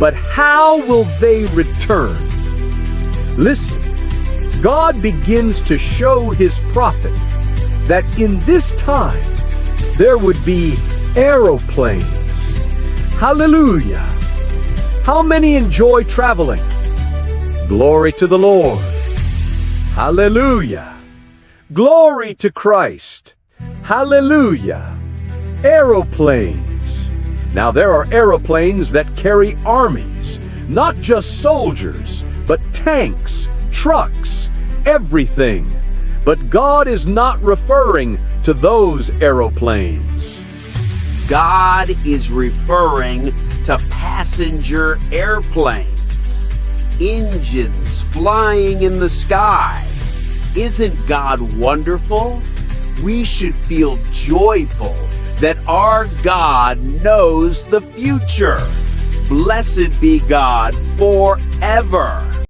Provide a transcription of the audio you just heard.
But how will they return? Listen, God begins to show his prophet that in this time there would be aeroplanes. Hallelujah! How many enjoy traveling? Glory to the Lord. Hallelujah! Glory to Christ. Hallelujah! Aeroplanes. Now there are aeroplanes that carry armies, not just soldiers, but tanks, trucks, everything. But God is not referring to those aeroplanes. God is referring to passenger airplanes, engines flying in the sky. Isn't God wonderful? We should feel joyful that our God knows the future. Blessed be God forever.